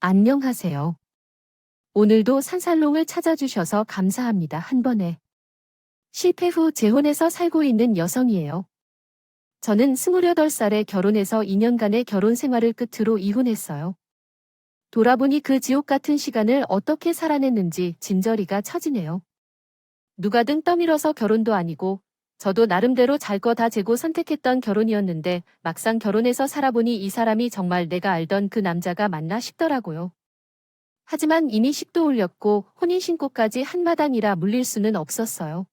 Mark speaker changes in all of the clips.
Speaker 1: 안녕하세요. 오늘도 산살롱을 찾아주셔서 감사합니다. 한 번에. 실패 후 재혼해서 살고 있는 여성이에요. 저는 28살에 결혼해서 2년간의 결혼 생활을 끝으로 이혼했어요. 돌아보니 그 지옥 같은 시간을 어떻게 살아냈는지 진저리가 처지네요. 누가든 떠밀어서 결혼도 아니고 저도 나름대로 잘 거 다 재고 선택했던 결혼이었는데 막상 결혼해서 살아보니 이 사람이 정말 내가 알던 그 남자가 맞나 싶더라고요. 하지만 이미 식도 올렸고 혼인신고까지 한마당이라 물릴 수는 없었어요.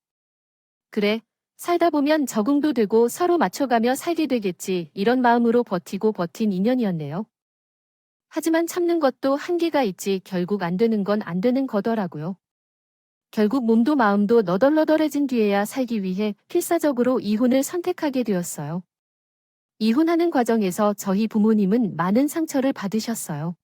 Speaker 1: 그래, 살다 보면 적응도 되고 서로 맞춰가며 살게 되겠지 이런 마음으로 버티고 버틴 인연이었네요. 하지만 참는 것도 한계가 있지 결국 안 되는 건 안 되는 거더라고요. 결국 몸도 마음도 너덜너덜해진 뒤에야 살기 위해 필사적으로 이혼을 선택하게 되었어요. 이혼하는 과정에서 저희 부모님은 많은 상처를 받으셨어요.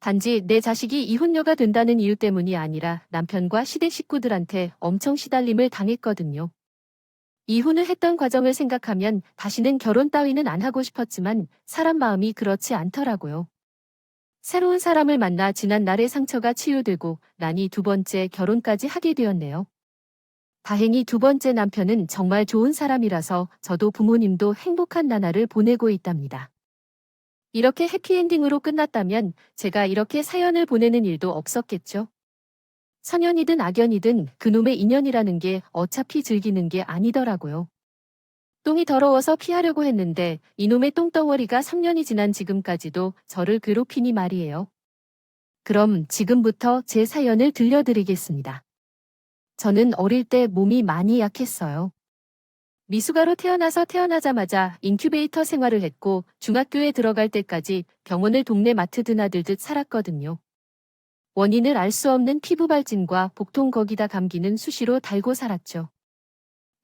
Speaker 1: 단지 내 자식이 이혼녀가 된다는 이유 때문이 아니라 남편과 시댁 식구들한테 엄청 시달림을 당했거든요. 이혼을 했던 과정을 생각하면 다시는 결혼 따위는 안 하고 싶었지만 사람 마음이 그렇지 않더라고요. 새로운 사람을 만나 지난 날의 상처가 치유되고 나니 두 번째 결혼까지 하게 되었네요. 다행히 두 번째 남편은 정말 좋은 사람이라서 저도 부모님도 행복한 나날을 보내고 있답니다. 이렇게 해피엔딩으로 끝났다면 제가 이렇게 사연을 보내는 일도 없었겠죠. 선연이든 악연이든 그놈의 인연이라는 게 어차피 즐기는 게 아니더라고요. 똥이 더러워서 피하려고 했는데 이놈의 똥덩어리가 3년이 지난 지금까지도 저를 괴롭히니 말이에요. 그럼 지금부터 제 사연을 들려드리겠습니다. 저는 어릴 때 몸이 많이 약했어요. 미숙아로 태어나자마자 인큐베이터 생활을 했고 중학교에 들어갈 때까지 병원을 동네 마트 드나들듯 살았거든요. 원인을 알 수 없는 피부 발진과 복통 거기다 감기는 수시로 달고 살았죠.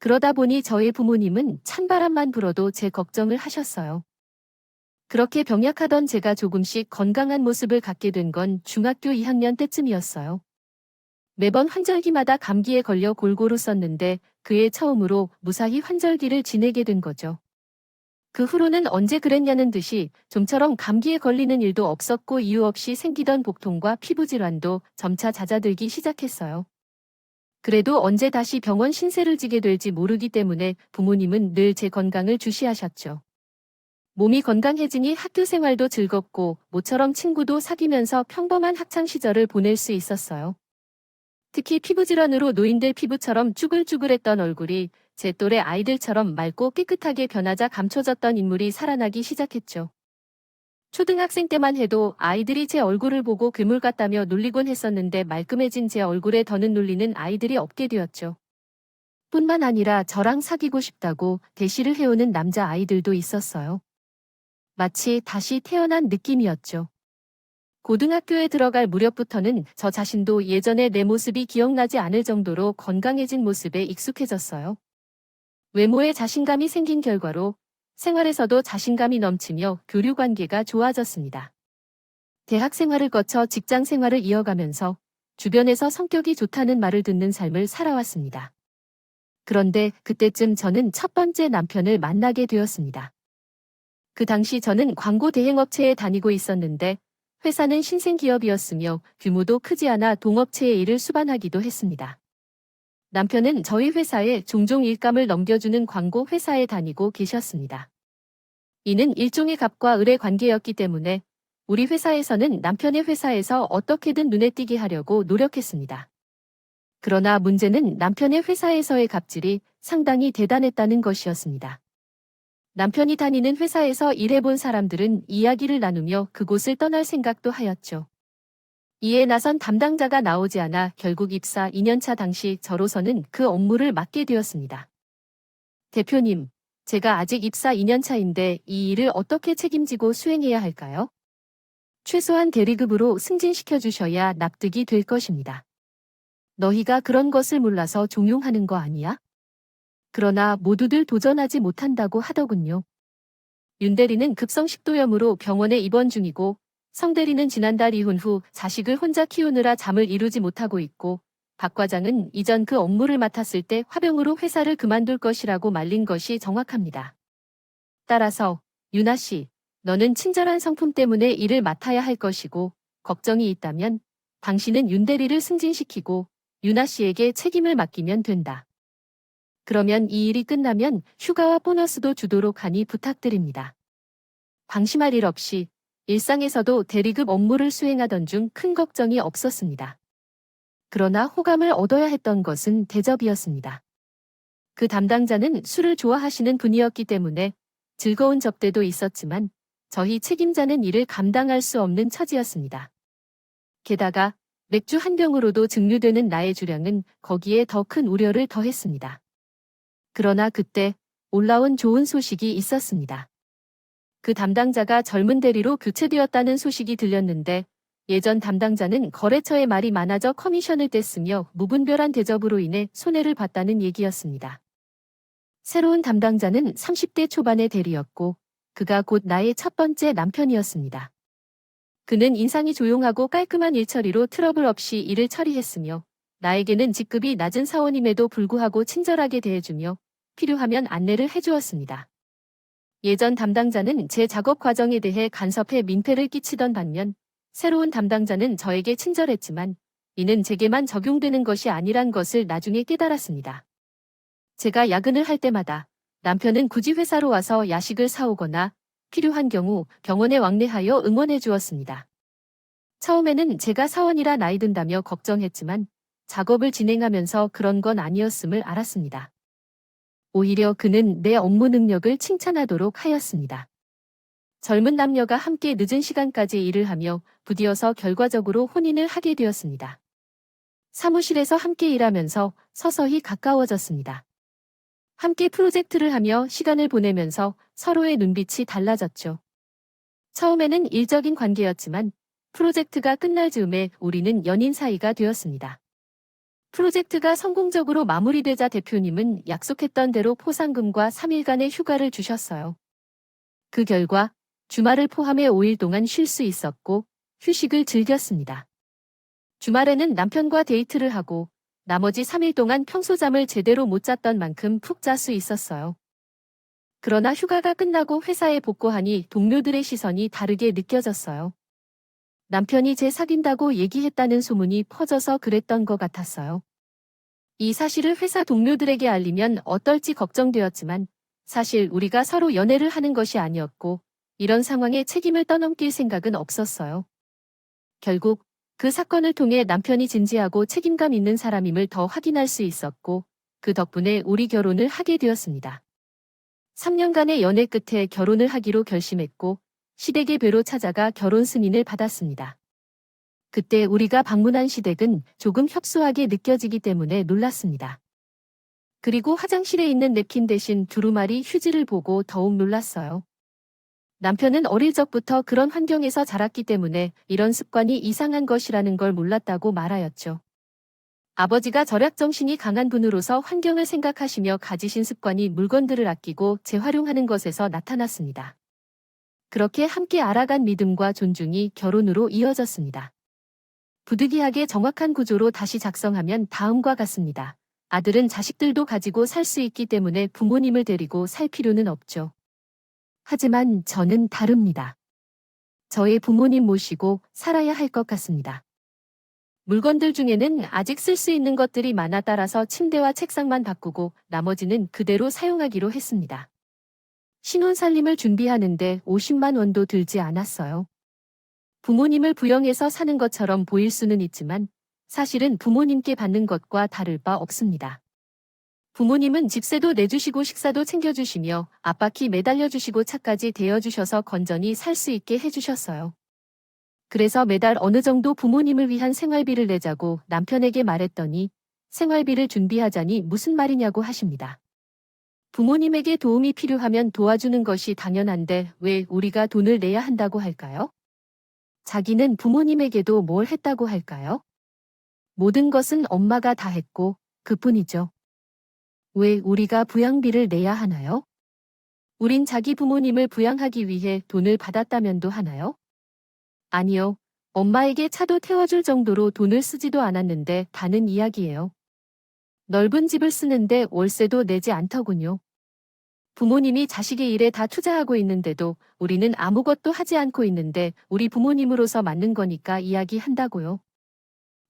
Speaker 1: 그러다 보니 저희 부모님은 찬바람만 불어도 제 걱정을 하셨어요. 그렇게 병약하던 제가 조금씩 건강한 모습을 갖게 된 건 중학교 2학년 때쯤이었어요. 매번 환절기마다 감기에 걸려 골고루 썼는데 그해 처음으로 무사히 환절기를 지내게 된 거죠. 그 후로는 언제 그랬냐는 듯이 좀처럼 감기에 걸리는 일도 없었고 이유 없이 생기던 복통과 피부질환도 점차 잦아들기 시작했어요. 그래도 언제 다시 병원 신세를 지게 될지 모르기 때문에 부모님은 늘 제 건강을 주시하셨죠. 몸이 건강해지니 학교 생활도 즐겁고 모처럼 친구도 사귀면서 평범한 학창 시절을 보낼 수 있었어요. 특히 피부질환으로 노인들 피부처럼 쭈글쭈글했던 얼굴이 제 또래 아이들처럼 맑고 깨끗하게 변하자 감춰졌던 인물이 살아나기 시작했죠. 초등학생 때만 해도 아이들이 제 얼굴을 보고 괴물 같다며 놀리곤 했었는데 말끔해진 제 얼굴에 더는 놀리는 아이들이 없게 되었죠. 뿐만 아니라 저랑 사귀고 싶다고 대시를 해오는 남자 아이들도 있었어요. 마치 다시 태어난 느낌이었죠. 고등학교에 들어갈 무렵부터는 저 자신도 예전의 내 모습이 기억나지 않을 정도로 건강해진 모습에 익숙해졌어요. 외모에 자신감이 생긴 결과로 생활에서도 자신감이 넘치며 교류 관계가 좋아졌습니다. 대학 생활을 거쳐 직장 생활을 이어가면서 주변에서 성격이 좋다는 말을 듣는 삶을 살아왔습니다. 그런데 그때쯤 저는 첫 번째 남편을 만나게 되었습니다. 그 당시 저는 광고 대행업체에 다니고 있었는데 회사는 신생기업이었으며 규모도 크지 않아 동업체의 일을 수반하기도 했습니다. 남편은 저희 회사에 종종 일감을 넘겨주는 광고 회사에 다니고 계셨습니다. 이는 일종의 갑과 을의 관계였기 때문에 우리 회사에서는 남편의 회사에서 어떻게든 눈에 띄게 하려고 노력했습니다. 그러나 문제는 남편의 회사에서의 갑질이 상당히 대단했다는 것이었습니다. 남편이 다니는 회사에서 일해본 사람들은 이야기를 나누며 그곳을 떠날 생각도 하였죠. 이에 나선 담당자가 나오지 않아 결국 입사 2년차 당시 저로서는 그 업무를 맡게 되었습니다. 대표님, 제가 아직 입사 2년차인데 이 일을 어떻게 책임지고 수행해야 할까요? 최소한 대리급으로 승진시켜 주셔야 납득이 될 것입니다. 너희가 그런 것을 몰라서 종용하는 거 아니야? 그러나 모두들 도전하지 못한다고 하더군요. 윤 대리는 급성식도염으로 병원에 입원 중이고 성 대리는 지난달 이혼 후 자식을 혼자 키우느라 잠을 이루지 못하고 있고 박 과장은 이전 그 업무를 맡았을 때 화병으로 회사를 그만둘 것이라고 말린 것이 정확합니다. 따라서 윤아 씨, 너는 친절한 성품 때문에 일을 맡아야 할 것이고 걱정이 있다면 당신은 윤대리를 승진시키고 유나 씨에게 책임을 맡기면 된다. 그러면 이 일이 끝나면 휴가와 보너스도 주도록 하니 부탁드립니다. 방심할 일 없이 일상에서도 대리급 업무를 수행하던 중 큰 걱정이 없었습니다. 그러나 호감을 얻어야 했던 것은 대접이었습니다. 그 담당자는 술을 좋아하시는 분이었기 때문에 즐거운 접대도 있었지만 저희 책임자는 이를 감당할 수 없는 처지였습니다. 게다가 맥주 한 병으로도 증류되는 나의 주량은 거기에 더 큰 우려를 더했습니다. 그러나 그때 올라온 좋은 소식이 있었습니다. 그 담당자가 젊은 대리로 교체되었다는 소식이 들렸는데 예전 담당자는 거래처에 말이 많아져 커미션을 뗐으며 무분별한 대접으로 인해 손해를 봤다는 얘기였습니다. 새로운 담당자는 30대 초반의 대리였고 그가 곧 나의 첫 번째 남편이었습니다. 그는 인상이 조용하고 깔끔한 일처리로 트러블 없이 일을 처리했으며 나에게는 직급이 낮은 사원임에도 불구하고 친절하게 대해주며 필요하면 안내를 해주었습니다. 예전 담당자는 제 작업 과정에 대해 간섭해 민폐를 끼치던 반면 새로운 담당자는 저에게 친절했지만 이는 제게만 적용되는 것이 아니란 것을 나중에 깨달았습니다. 제가 야근을 할 때마다 남편은 굳이 회사로 와서 야식을 사오거나 필요한 경우 병원에 왕래하여 응원해 주었습니다. 처음에는 제가 사원이라 나이 든다며 걱정했지만 작업을 진행하면서 그런 건 아니었음을 알았습니다. 오히려 그는 내 업무 능력을 칭찬하도록 하였습니다. 젊은 남녀가 함께 늦은 시간까지 일을 하며 부디어서 결과적으로 혼인을 하게 되었습니다. 사무실에서 함께 일하면서 서서히 가까워졌습니다. 함께 프로젝트를 하며 시간을 보내면서 서로의 눈빛이 달라졌죠. 처음에는 일적인 관계였지만 프로젝트가 끝날 즈음에 우리는 연인 사이가 되었습니다. 프로젝트가 성공적으로 마무리되자 대표님은 약속했던 대로 포상금과 3일간의 휴가를 주셨어요. 그 결과 주말을 포함해 5일 동안 쉴 수 있었고 휴식을 즐겼습니다. 주말에는 남편과 데이트를 하고 나머지 3일 동안 평소 잠을 제대로 못 잤던 만큼 푹 잘 수 있었어요. 그러나 휴가가 끝나고 회사에 복귀하니 동료들의 시선이 다르게 느껴졌어요. 남편이 제 사귄다고 얘기했다는 소문이 퍼져서 그랬던 것 같았어요. 이 사실을 회사 동료들에게 알리면 어떨지 걱정되었지만 사실 우리가 서로 연애를 하는 것이 아니었고 이런 상황에 책임을 떠넘길 생각은 없었어요. 결국 그 사건을 통해 남편이 진지하고 책임감 있는 사람임을 더 확인할 수 있었고 그 덕분에 우리 결혼을 하게 되었습니다. 3년간의 연애 끝에 결혼을 하기로 결심했고 시댁의 배로 찾아가 결혼 승인을 받았습니다. 그때 우리가 방문한 시댁은 조금 협소하게 느껴지기 때문에 놀랐습니다. 그리고 화장실에 있는 냅킨 대신 두루마리 휴지를 보고 더욱 놀랐어요. 남편은 어릴 적부터 그런 환경에서 자랐기 때문에 이런 습관이 이상한 것이라는 걸 몰랐다고 말하였죠. 아버지가 절약정신이 강한 분으로서 환경을 생각하시며 가지신 습관이 물건들을 아끼고 재활용하는 것에서 나타났습니다. 그렇게 함께 알아간 믿음과 존중이 결혼으로 이어졌습니다. 부득이하게 정확한 구조로 다시 작성하면 다음과 같습니다. 아들은 자식들도 가지고 살 수 있기 때문에 부모님을 데리고 살 필요는 없죠. 하지만 저는 다릅니다. 저의 부모님 모시고 살아야 할 것 같습니다. 물건들 중에는 아직 쓸 수 있는 것들이 많아 따라서 침대와 책상만 바꾸고 나머지는 그대로 사용하기로 했습니다. 신혼살림을 준비하는데 50만 원도 들지 않았어요. 부모님을 부영해서 사는 것처럼 보일 수는 있지만 사실은 부모님께 받는 것과 다를 바 없습니다. 부모님은 집세도 내주시고 식사도 챙겨주시며 앞바퀴 매달려주시고 차까지 대여주셔서 건전히 살 수 있게 해주셨어요. 그래서 매달 어느 정도 부모님을 위한 생활비를 내자고 남편에게 말했더니 생활비를 준비하자니 무슨 말이냐고 하십니다. 부모님에게 도움이 필요하면 도와주는 것이 당연한데 왜 우리가 돈을 내야 한다고 할까요? 자기는 부모님에게도 뭘 했다고 할까요? 모든 것은 엄마가 다 했고 그뿐이죠. 왜 우리가 부양비를 내야 하나요? 우린 자기 부모님을 부양하기 위해 돈을 받았다면도 하나요? 아니요. 엄마에게 차도 태워줄 정도로 돈을 쓰지도 않았는데 다는 이야기예요. 넓은 집을 쓰는데 월세도 내지 않더군요. 부모님이 자식의 일에 다 투자하고 있는데도 우리는 아무것도 하지 않고 있는데 우리 부모님으로서 맞는 거니까 이야기한다고요.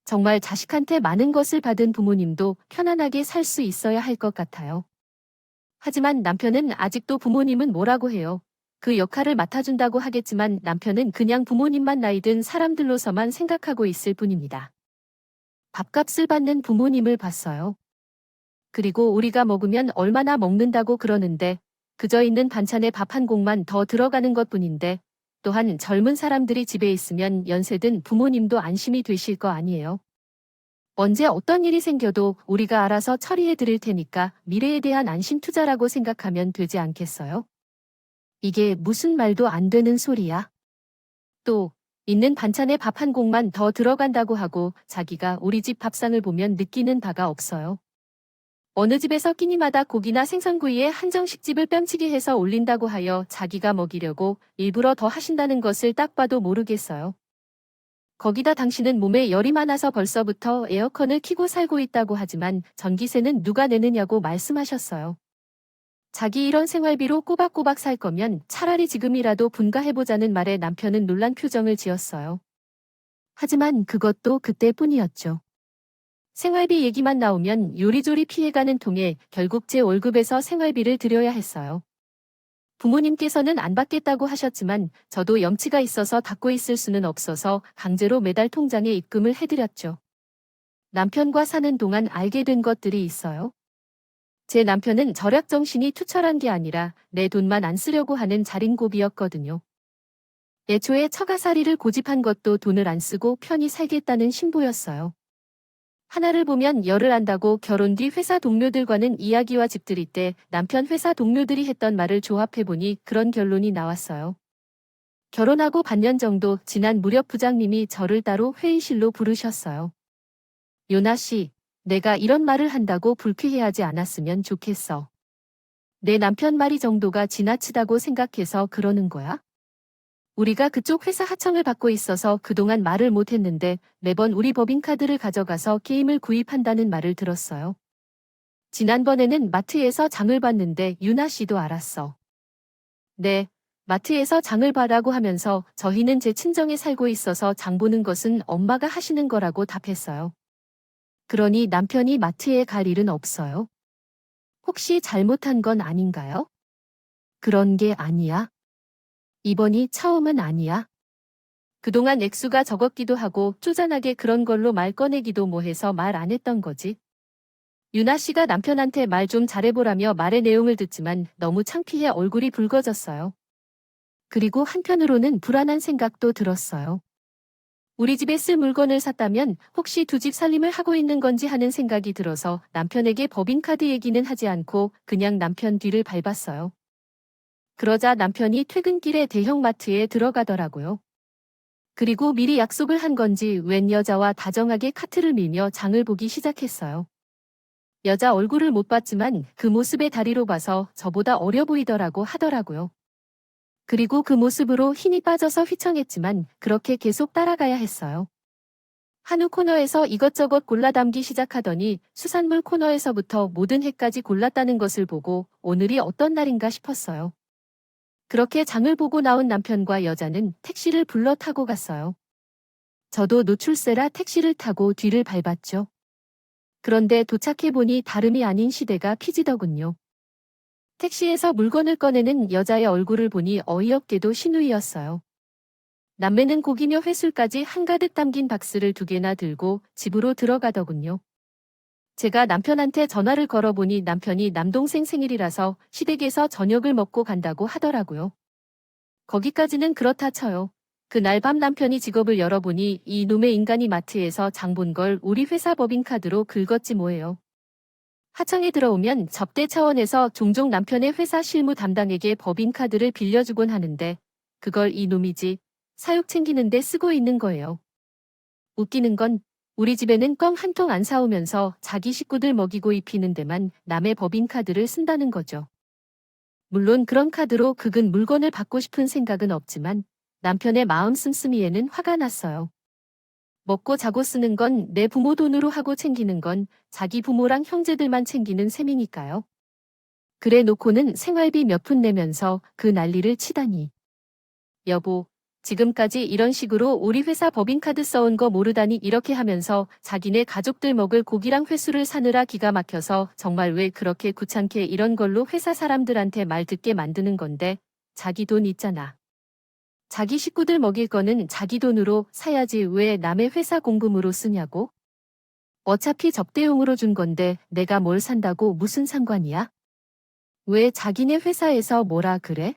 Speaker 1: 정말 자식한테 많은 것을 받은 부모님도 편안하게 살 수 있어야 할 것 같아요. 하지만 남편은 아직도 부모님은 뭐라고 해요. 그 역할을 맡아준다고 하겠지만 남편은 그냥 부모님만 나이 든 사람들로서만 생각하고 있을 뿐입니다. 밥값을 받는 부모님을 봤어요. 그리고 우리가 먹으면 얼마나 먹는다고 그러는데 그저 있는 반찬에 밥 한 공만 더 들어가는 것뿐인데 또한 젊은 사람들이 집에 있으면 연세든 부모님도 안심이 되실 거 아니에요. 언제 어떤 일이 생겨도 우리가 알아서 처리해 드릴 테니까 미래에 대한 안심 투자라고 생각하면 되지 않겠어요? 이게 무슨 말도 안 되는 소리야. 또 있는 반찬에 밥 한 공만 더 들어간다고 하고 자기가 우리 집 밥상을 보면 느끼는 바가 없어요. 어느 집에서 끼니마다 고기나 생선구이에 한정식집을 뺨치게 해서 올린다고 하여 자기가 먹이려고 일부러 더 하신다는 것을 딱 봐도 모르겠어요. 거기다 당신은 몸에 열이 많아서 벌써부터 에어컨을 켜고 살고 있다고 하지만 전기세는 누가 내느냐고 말씀하셨어요. 자기 이런 생활비로 꼬박꼬박 살 거면 차라리 지금이라도 분가해보자는 말에 남편은 놀란 표정을 지었어요. 하지만 그것도 그때뿐이었죠. 생활비 얘기만 나오면 요리조리 피해가는 통에 결국 제 월급에서 생활비를 드려야 했어요. 부모님께서는 안 받겠다고 하셨지만 저도 염치가 있어서 닫고 있을 수는 없어서 강제로 매달 통장에 입금을 해드렸죠. 남편과 사는 동안 알게 된 것들이 있어요. 제 남편은 절약 정신이 투철한 게 아니라 내 돈만 안 쓰려고 하는 자린고비였거든요. 애초에 처가살이를 고집한 것도 돈을 안 쓰고 편히 살겠다는 신보였어요. 하나를 보면 열을 안다고 결혼 뒤 회사 동료들과는 이야기와 집들이 때 남편 회사 동료들이 했던 말을 조합해보니 그런 결론이 나왔어요. 결혼하고 반년 정도 지난 무렵 부장님이 저를 따로 회의실로 부르셨어요. 요나 씨, 내가 이런 말을 한다고 불쾌해하지 않았으면 좋겠어. 내 남편 말이 정도가 지나치다고 생각해서 그러는 거야? 우리가 그쪽 회사 하청을 받고 있어서 그동안 말을 못했는데 매번 우리 법인카드를 가져가서 게임을 구입한다는 말을 들었어요. 지난번에는 마트에서 장을 봤는데 유나 씨도 알았어. 네, 마트에서 장을 봐라고 하면서 저희는 제 친정에 살고 있어서 장 보는 것은 엄마가 하시는 거라고 답했어요. 그러니 남편이 마트에 갈 일은 없어요. 혹시 잘못한 건 아닌가요? 그런 게 아니야. 이번이 처음은 아니야. 그동안 액수가 적었기도 하고 쪼잔하게 그런 걸로 말 꺼내기도 뭐해서 말 안 했던 거지. 유나 씨가 남편한테 말 좀 잘해보라며 말의 내용을 듣지만 너무 창피해 얼굴이 붉어졌어요. 그리고 한편으로는 불안한 생각도 들었어요. 우리 집에 쓸 물건을 샀다면 혹시 두 집 살림을 하고 있는 건지 하는 생각이 들어서 남편에게 법인카드 얘기는 하지 않고 그냥 남편 뒤를 밟았어요. 그러자 남편이 퇴근길에 대형마트에 들어가더라고요. 그리고 미리 약속을 한 건지 웬 여자와 다정하게 카트를 밀며 장을 보기 시작했어요. 여자 얼굴을 못 봤지만 그 모습의 다리로 봐서 저보다 어려 보이더라고 하더라고요. 그리고 그 모습으로 힘이 빠져서 휘청했지만 그렇게 계속 따라가야 했어요. 한우 코너에서 이것저것 골라 담기 시작하더니 수산물 코너에서부터 모든 회까지 골랐다는 것을 보고 오늘이 어떤 날인가 싶었어요. 그렇게 장을 보고 나온 남편과 여자는 택시를 불러 타고 갔어요. 저도 노출세라 택시를 타고 뒤를 밟았죠. 그런데 도착해보니 다름이 아닌 시대가 피지더군요. 택시에서 물건을 꺼내는 여자의 얼굴을 보니 어이없게도 신우이였어요. 남매는 고기며 회술까지 한가득 담긴 박스를 2개나 들고 집으로 들어가더군요. 제가 남편한테 전화를 걸어보니 남편이 남동생 생일이라서 시댁에서 저녁을 먹고 간다고 하더라고요. 거기까지는 그렇다 쳐요. 그날 밤 남편이 직업을 열어보니 이 놈의 인간이 마트에서 장 본 걸 우리 회사 법인카드로 긁었지 뭐예요. 하청에 들어오면 접대 차원에서 종종 남편의 회사 실무 담당에게 법인카드를 빌려주곤 하는데 그걸 이 놈이지 사육 챙기는데 쓰고 있는 거예요. 웃기는 건 우리 집에는 껌 한 통 안 사오면서 자기 식구들 먹이고 입히는 데만 남의 법인카드를 쓴다는 거죠. 물론 그런 카드로 극은 물건을 받고 싶은 생각은 없지만 남편의 마음 씀씀이에는 화가 났어요. 먹고 자고 쓰는 건 내 부모 돈으로 하고 챙기는 건 자기 부모랑 형제들만 챙기는 셈이니까요. 그래 놓고는 생활비 몇 푼 내면서 그 난리를 치다니. 여보, 지금까지 이런 식으로 우리 회사 법인카드 써온 거 모르다니 이렇게 하면서 자기네 가족들 먹을 고기랑 회수를 사느라 기가 막혀서 정말 왜 그렇게 귀찮게 이런 걸로 회사 사람들한테 말 듣게 만드는 건데 자기 돈 있잖아. 자기 식구들 먹일 거는 자기 돈으로 사야지 왜 남의 회사 공금으로 쓰냐고? 어차피 접대용으로 준 건데 내가 뭘 산다고 무슨 상관이야? 왜 자기네 회사에서 뭐라 그래?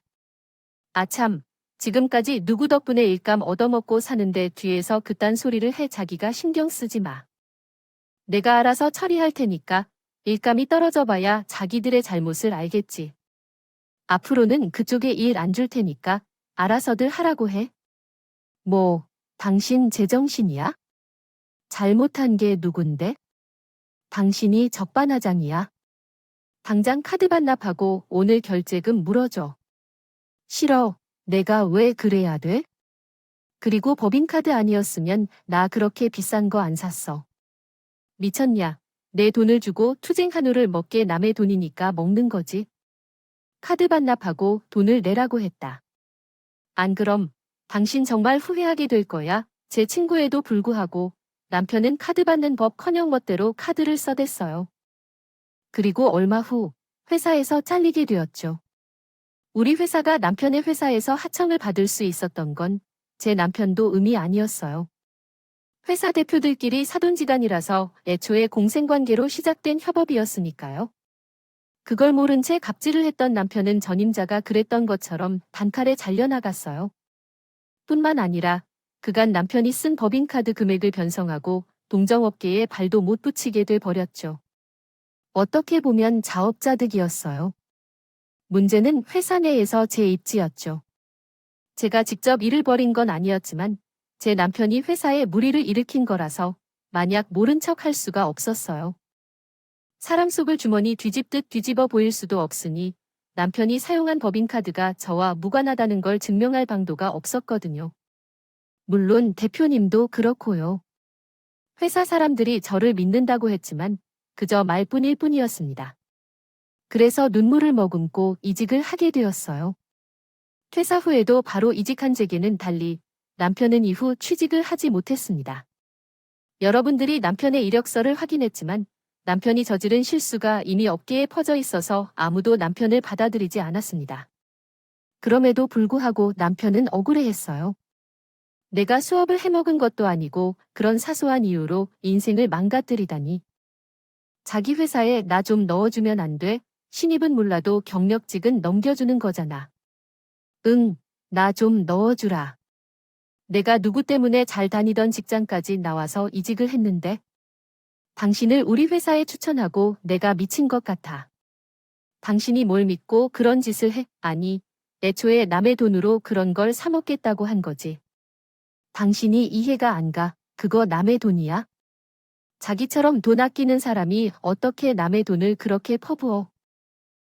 Speaker 1: 아참, 지금까지 누구 덕분에 일감 얻어먹고 사는데 뒤에서 그딴 소리를 해 자기가 신경 쓰지 마. 내가 알아서 처리할 테니까 일감이 떨어져 봐야 자기들의 잘못을 알겠지. 앞으로는 그쪽에 일 안 줄 테니까 알아서들 하라고 해. 뭐, 당신 제정신이야? 잘못한 게 누군데? 당신이 적반하장이야. 당장 카드 반납하고 오늘 결제금 물어줘. 싫어. 내가 왜 그래야 돼? 그리고 법인카드 아니었으면 나 그렇게 비싼 거 안 샀어. 미쳤냐? 내 돈을 주고 투쟁 한우를 먹게 남의 돈이니까 먹는 거지. 카드 반납하고 돈을 내라고 했다. 안 그럼 당신 정말 후회하게 될 거야. 제 친구에도 불구하고 남편은 카드 받는 법커녕 멋대로 카드를 써댔어요. 그리고 얼마 후 회사에서 잘리게 되었죠. 우리 회사가 남편의 회사에서 하청을 받을 수 있었던 건 제 남편도 의미 아니었어요. 회사 대표들끼리 사돈지간이라서 애초에 공생관계로 시작된 협업이었으니까요. 그걸 모른 채 갑질을 했던 남편은 전임자가 그랬던 것처럼 단칼에 잘려나갔어요. 뿐만 아니라 그간 남편이 쓴 법인카드 금액을 변성하고 동정업계에 발도 못 붙이게 돼 버렸죠. 어떻게 보면 자업자득이었어요. 문제는 회사 내에서 제 입지였죠. 제가 직접 일을 벌인 건 아니었지만 제 남편이 회사에 물의를 일으킨 거라서 만약 모른 척 할 수가 없었어요. 사람 속을 주머니 뒤집듯 뒤집어 보일 수도 없으니 남편이 사용한 법인카드가 저와 무관하다는 걸 증명할 방도가 없었거든요. 물론 대표님도 그렇고요. 회사 사람들이 저를 믿는다고 했지만 그저 말뿐일 뿐이었습니다. 그래서 눈물을 머금고 이직을 하게 되었어요. 퇴사 후에도 바로 이직한 제게는 달리 남편은 이후 취직을 하지 못했습니다. 여러분들이 남편의 이력서를 확인했지만 남편이 저지른 실수가 이미 업계에 퍼져 있어서 아무도 남편을 받아들이지 않았습니다. 그럼에도 불구하고 남편은 억울해했어요. 내가 수업을 해먹은 것도 아니고 그런 사소한 이유로 인생을 망가뜨리다니. 자기 회사에 나 좀 넣어주면 안 돼? 신입은 몰라도 경력직은 넘겨주는 거잖아. 응, 나 좀 넣어주라. 내가 누구 때문에 잘 다니던 직장까지 나와서 이직을 했는데 당신을 우리 회사에 추천하고 내가 미친 것 같아. 당신이 뭘 믿고 그런 짓을 해? 아니, 애초에 남의 돈으로 그런 걸 사먹겠다고 한 거지. 당신이 이해가 안 가. 그거 남의 돈이야? 자기처럼 돈 아끼는 사람이 어떻게 남의 돈을 그렇게 퍼부어?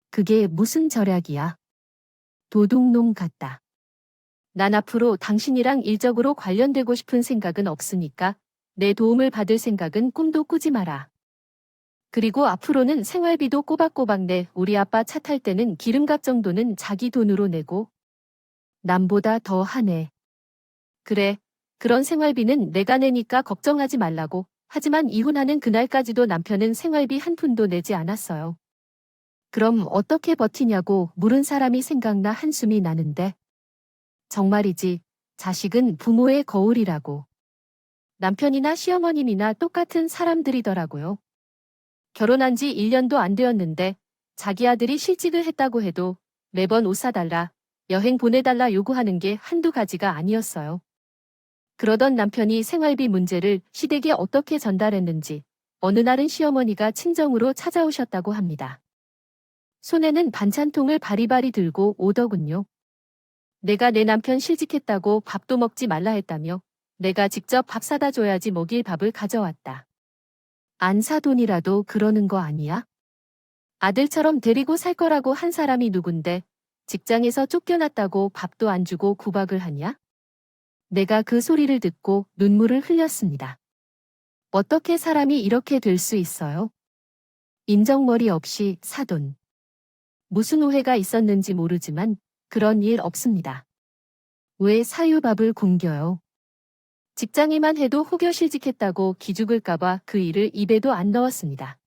Speaker 1: 그게 무슨 절약이야? 도둑놈 같다. 난 앞으로 당신이랑 일적으로 관련되고 싶은 생각은 없으니까 내 도움을 받을 생각은 꿈도 꾸지 마라. 그리고 앞으로는 생활비도 꼬박꼬박 내. 우리 아빠 차 탈 때는 기름값 정도는 자기 돈으로 내고 남보다 더 하네. 그래, 그런 생활비는 내가 내니까 걱정하지 말라고. 하지만 이혼하는 그날까지도 남편은 생활비 한 푼도 내지 않았어요. 그럼 어떻게 버티냐고 물은 사람이 생각나 한숨이 나는데. 정말이지, 자식은 부모의 거울이라고. 남편이나 시어머님이나 똑같은 사람들이더라고요. 결혼한 지 1년도 안 되었는데 자기 아들이 실직을 했다고 해도 매번 옷 사달라, 여행 보내달라 요구하는 게 한두 가지가 아니었어요. 그러던 남편이 생활비 문제를 시댁에 어떻게 전달했는지 어느 날은 시어머니가 친정으로 찾아오셨다고 합니다. 손에는 반찬통을 바리바리 들고 오더군요. 내가 내 남편 실직했다고 밥도 먹지 말라 했다며 내가 직접 밥 사다 줘야지 먹일 밥을 가져왔다. 안 사돈이라도 그러는 거 아니야? 아들처럼 데리고 살 거라고 한 사람이 누군데 직장에서 쫓겨났다고 밥도 안 주고 구박을 하냐? 내가 그 소리를 듣고 눈물을 흘렸습니다. 어떻게 사람이 이렇게 될 수 있어요? 인정머리 없이 사돈. 무슨 오해가 있었는지 모르지만 그런 일 없습니다. 왜 사유밥을 굶겨요? 직장이만 해도 혹여실직했다고 기죽을까봐 그 일을 입에도 안 넣었습니다.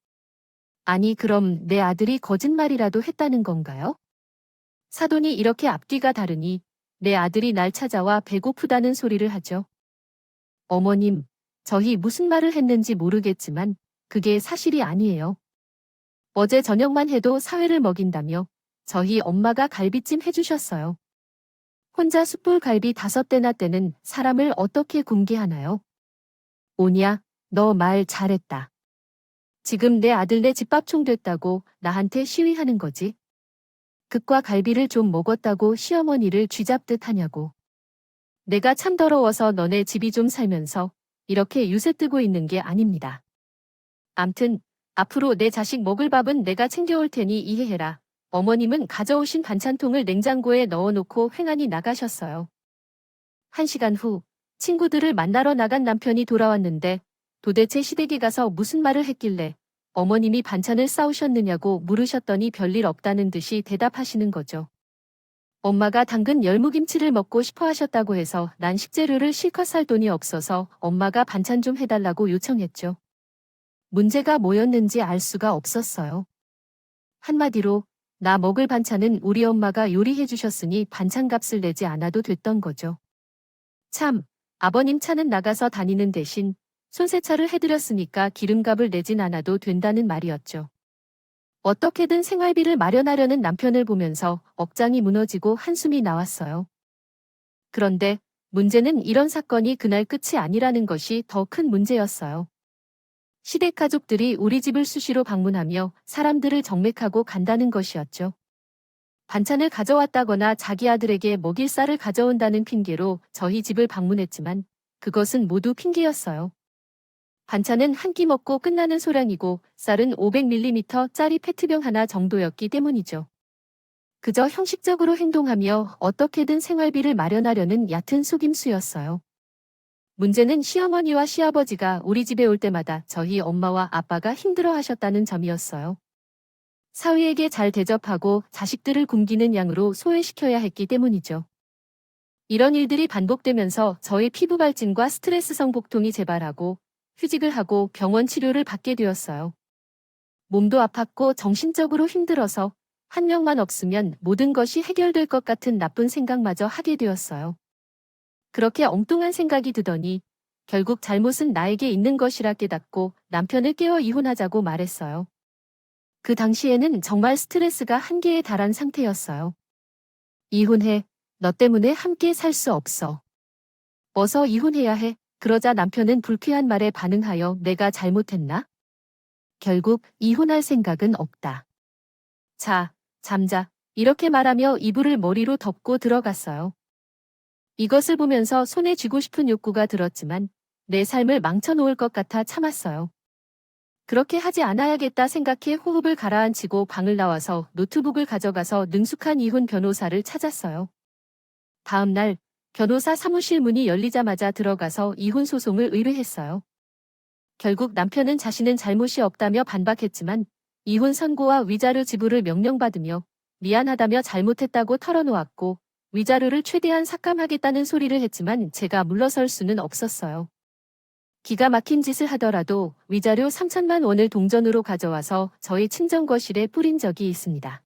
Speaker 1: 아니 그럼 내 아들이 거짓말이라도 했다는 건가요? 사돈이 이렇게 앞뒤가 다르니 내 아들이 날 찾아와 배고프다는 소리를 하죠. 어머님, 저희 무슨 말을 했는지 모르겠지만 그게 사실이 아니에요. 어제 저녁만 해도 사회를 먹인다며 저희 엄마가 갈비찜 해주셨어요. 혼자 숯불 갈비 5대나 떼는 사람을 어떻게 굶게 하나요? 오냐, 너 말 잘했다. 지금 내 아들네 집밥총 됐다고 나한테 시위하는 거지. 극과 갈비를 좀 먹었다고 시어머니를 쥐잡듯 하냐고. 내가 참 더러워서 너네 집이 좀 살면서 이렇게 유세 뜨고 있는 게 아닙니다. 암튼 앞으로 내 자식 먹을 밥은 내가 챙겨올 테니 이해해라. 어머님은 가져오신 반찬통을 냉장고에 넣어놓고 횡하니 나가셨어요. 1시간 후 친구들을 만나러 나간 남편이 돌아왔는데 도대체 시댁에 가서 무슨 말을 했길래 어머님이 반찬을 싸우셨느냐고 물으셨더니 별일 없다는 듯이 대답하시는 거죠. 엄마가 당근 열무김치를 먹고 싶어 하셨다고 해서 난 식재료를 실컷 살 돈이 없어서 엄마가 반찬 좀 해달라고 요청했죠. 문제가 뭐였는지 알 수가 없었어요. 한마디로 나 먹을 반찬은 우리 엄마가 요리해 주셨으니 반찬값을 내지 않아도 됐던 거죠. 참, 아버님 차는 나가서 다니는 대신 손세차를 해드렸으니까 기름값을 내진 않아도 된다는 말이었죠. 어떻게든 생활비를 마련하려는 남편을 보면서 억장이 무너지고 한숨이 나왔어요. 그런데 문제는 이런 사건이 그날 끝이 아니라는 것이 더 큰 문제였어요. 시댁 가족들이 우리 집을 수시로 방문하며 사람들을 정맥하고 간다는 것이었죠. 반찬을 가져왔다거나 자기 아들에게 먹일 쌀을 가져온다는 핑계로 저희 집을 방문했지만 그것은 모두 핑계였어요. 반찬은 한 끼 먹고 끝나는 소량이고 쌀은 500ml짜리 페트병 하나 정도였기 때문이죠. 그저 형식적으로 행동하며 어떻게든 생활비를 마련하려는 얕은 속임수였어요. 문제는 시어머니와 시아버지가 우리 집에 올 때마다 저희 엄마와 아빠가 힘들어하셨다는 점이었어요. 사위에게 잘 대접하고 자식들을 굶기는 양으로 소외시켜야 했기 때문이죠. 이런 일들이 반복되면서 저의 피부 발진과 스트레스성 복통이 재발하고 휴직을 하고 병원 치료를 받게 되었어요. 몸도 아팠고 정신적으로 힘들어서 한 명만 없으면 모든 것이 해결될 것 같은 나쁜 생각마저 하게 되었어요. 그렇게 엉뚱한 생각이 드더니 결국 잘못은 나에게 있는 것이라 깨닫고 남편을 깨워 이혼하자고 말했어요. 그 당시에는 정말 스트레스가 한계에 달한 상태였어요. 이혼해. 너 때문에 함께 살 수 없어. 어서 이혼해야 해. 그러자 남편은 불쾌한 말에 반응하여 내가 잘못했나? 결국 이혼할 생각은 없다. 자, 잠자. 이렇게 말하며 이불을 머리로 덮고 들어갔어요. 이것을 보면서 손에 쥐고 싶은 욕구가 들었지만 내 삶을 망쳐놓을 것 같아 참았어요. 그렇게 하지 않아야겠다 생각해 호흡을 가라앉히고 방을 나와서 노트북을 가져가서 능숙한 이혼 변호사를 찾았어요. 다음 날 변호사 사무실 문이 열리자마자 들어가서 이혼 소송을 의뢰했어요. 결국 남편은 자신은 잘못이 없다며 반박했지만 이혼 선고와 위자료 지불을 명령받으며 미안하다며 잘못했다고 털어놓았고 위자료를 최대한 삭감하겠다는 소리를 했지만 제가 물러설 수는 없었어요. 기가 막힌 짓을 하더라도 위자료 3천만 원을 동전으로 가져와서 저희 친정 거실에 뿌린 적이 있습니다.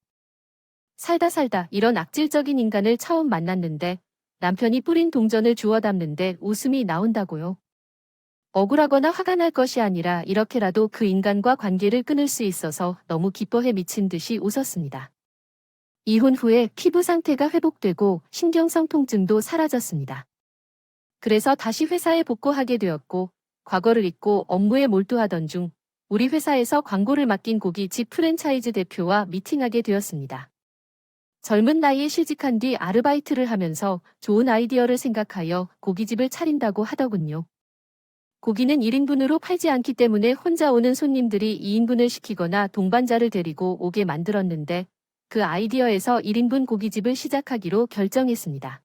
Speaker 1: 살다 이런 악질적인 인간을 처음 만났는데 남편이 뿌린 동전을 주워 담는데 웃음이 나온다고요. 억울하거나 화가 날 것이 아니라 이렇게라도 그 인간과 관계를 끊을 수 있어서 너무 기뻐해 미친 듯이 웃었습니다. 이혼 후에 피부 상태가 회복되고 신경성 통증도 사라졌습니다. 그래서 다시 회사에 복귀하게 되었고 과거를 잊고 업무에 몰두하던 중 우리 회사에서 광고를 맡긴 고깃집 프랜차이즈 대표와 미팅하게 되었습니다. 젊은 나이에 실직한 뒤 아르바이트를 하면서 좋은 아이디어를 생각하여 고깃집을 차린다고 하더군요. 고기는 1인분으로 팔지 않기 때문에 혼자 오는 손님들이 2인분을 시키거나 동반자를 데리고 오게 만들었는데 그 아이디어에서 1인분 고깃집을 시작하기로 결정했습니다.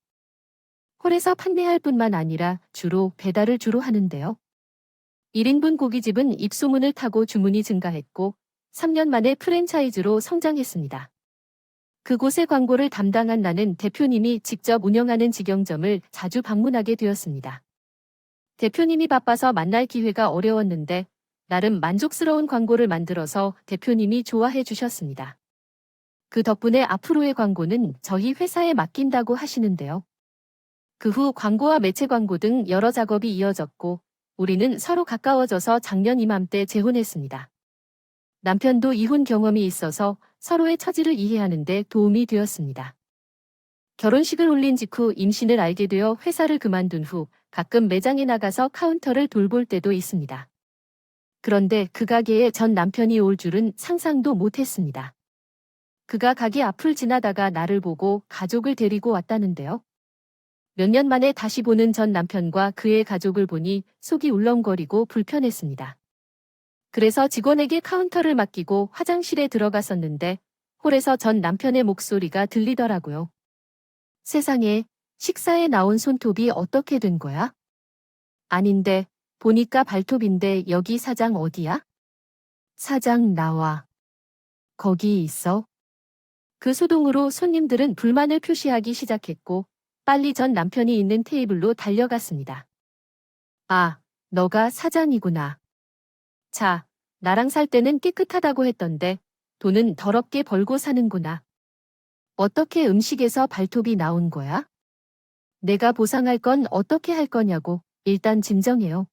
Speaker 1: 홀에서 판매할 뿐만 아니라 배달을 주로 하는데요. 1인분 고깃집은 입소문을 타고 주문이 증가했고 3년 만에 프랜차이즈로 성장했습니다. 그곳의 광고를 담당한 나는 대표님이 직접 운영하는 직영점을 자주 방문하게 되었습니다. 대표님이 바빠서 만날 기회가 어려웠는데 나름 만족스러운 광고를 만들어서 대표님이 좋아해 주셨습니다. 그 덕분에 앞으로의 광고는 저희 회사에 맡긴다고 하시는데요. 그 후 광고와 매체 광고 등 여러 작업이 이어졌고 우리는 서로 가까워져서 작년 이맘때 재혼했습니다. 남편도 이혼 경험이 있어서 서로의 처지를 이해하는 데 도움이 되었습니다. 결혼식을 올린 직후 임신을 알게 되어 회사를 그만둔 후 가끔 매장에 나가서 카운터를 돌볼 때도 있습니다. 그런데 그 가게에 전 남편이 올 줄은 상상도 못했습니다. 그가 가게 앞을 지나다가 나를 보고 가족을 데리고 왔다는데요. 몇 년 만에 다시 보는 전 남편과 그의 가족을 보니 속이 울렁거리고 불편했습니다. 그래서 직원에게 카운터를 맡기고 화장실에 들어갔었는데 홀에서 전 남편의 목소리가 들리더라고요. 세상에, 식사에 나온 손톱이 어떻게 된 거야? 아닌데, 보니까 발톱인데 여기 사장 어디야? 사장 나와. 거기 있어. 그 소동으로 손님들은 불만을 표시하기 시작했고 빨리 전 남편이 있는 테이블로 달려갔습니다. 아, 너가 사장이구나. 자, 나랑 살 때는 깨끗하다고 했던데 돈은 더럽게 벌고 사는구나. 어떻게 음식에서 발톱이 나온 거야? 내가 보상할 건 어떻게 할 거냐고 일단 진정해요.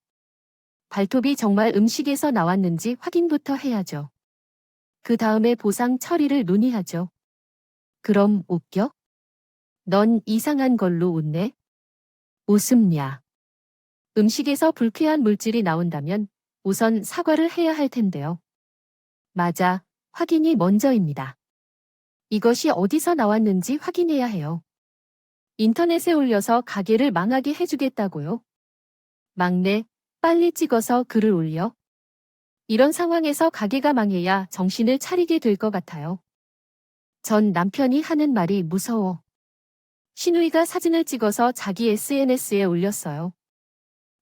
Speaker 1: 발톱이 정말 음식에서 나왔는지 확인부터 해야죠. 그 다음에 보상 처리를 논의하죠. 그럼 웃겨? 넌 이상한 걸로 웃네? 웃음냐? 음식에서 불쾌한 물질이 나온다면 우선 사과를 해야 할 텐데요. 맞아, 확인이 먼저입니다. 이것이 어디서 나왔는지 확인해야 해요. 인터넷에 올려서 가게를 망하게 해주겠다고요? 막내, 빨리 찍어서 글을 올려. 이런 상황에서 가게가 망해야 정신을 차리게 될 것 같아요. 전 남편이 하는 말이 무서워. 신우이가 사진을 찍어서 자기 SNS에 올렸어요.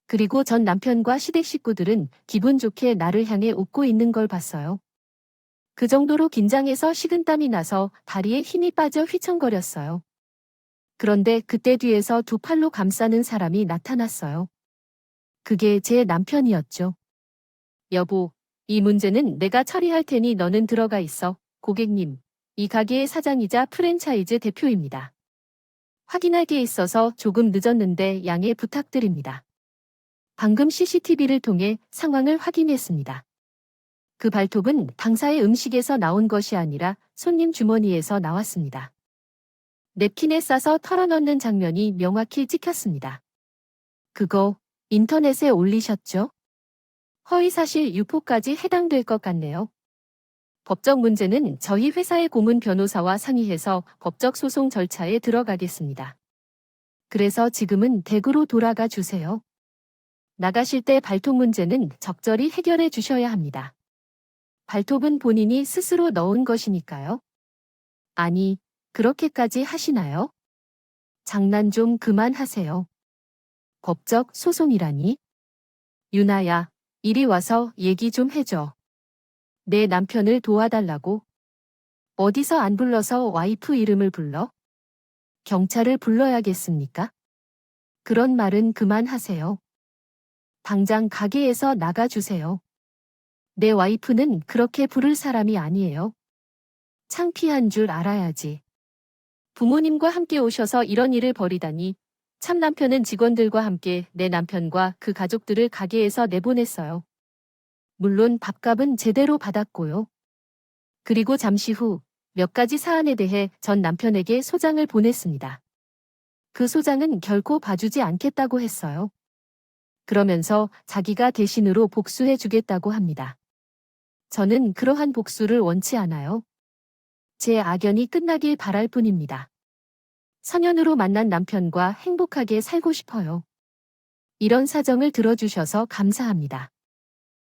Speaker 1: 그리고 전 남편과 시댁 식구들은 기분 좋게 나를 향해 웃고 있는 걸 봤어요. 그 정도로 긴장해서 식은땀이 나서 다리에 힘이 빠져 휘청거렸어요. 그런데 그때 뒤에서 두 팔로 감싸는 사람이 나타났어요. 그게 제 남편이었죠. 여보, 이 문제는 내가 처리할 테니 너는 들어가 있어. 고객님, 이 가게의 사장이자 프랜차이즈 대표입니다. 확인할 게 있어서 조금 늦었는데 양해 부탁드립니다. 방금 CCTV를 통해 상황을 확인했습니다. 그 발톱은 당사의 음식에서 나온 것이 아니라 손님 주머니에서 나왔습니다. 냅킨에 싸서 털어넣는 장면이 명확히 찍혔습니다. 그거 인터넷에 올리셨죠? 허위사실 유포까지 해당될 것 같네요. 법적 문제는 저희 회사의 고문 변호사와 상의해서 법적 소송 절차에 들어가겠습니다. 그래서 지금은 댁으로 돌아가 주세요. 나가실 때 발톱 문제는 적절히 해결해 주셔야 합니다. 발톱은 본인이 스스로 넣은 것이니까요. 아니, 그렇게까지 하시나요? 장난 좀 그만하세요. 법적 소송이라니? 유나야, 이리 와서 얘기 좀 해줘. 내 남편을 도와달라고? 어디서 안 불러서 와이프 이름을 불러? 경찰을 불러야겠습니까? 그런 말은 그만하세요. 당장 가게에서 나가주세요. 내 와이프는 그렇게 부를 사람이 아니에요. 창피한 줄 알아야지. 부모님과 함께 오셔서 이런 일을 벌이다니. 참 남편은 직원들과 함께 내 남편과 그 가족들을 가게에서 내보냈어요. 물론 밥값은 제대로 받았고요. 그리고 잠시 후 몇 가지 사안에 대해 전 남편에게 소장을 보냈습니다. 그 소장은 결코 봐주지 않겠다고 했어요. 그러면서 자기가 대신으로 복수해 주겠다고 합니다. 저는 그러한 복수를 원치 않아요. 제 악연이 끝나길 바랄 뿐입니다. 선연으로 만난 남편과 행복하게 살고 싶어요. 이런 사정을 들어주셔서 감사합니다.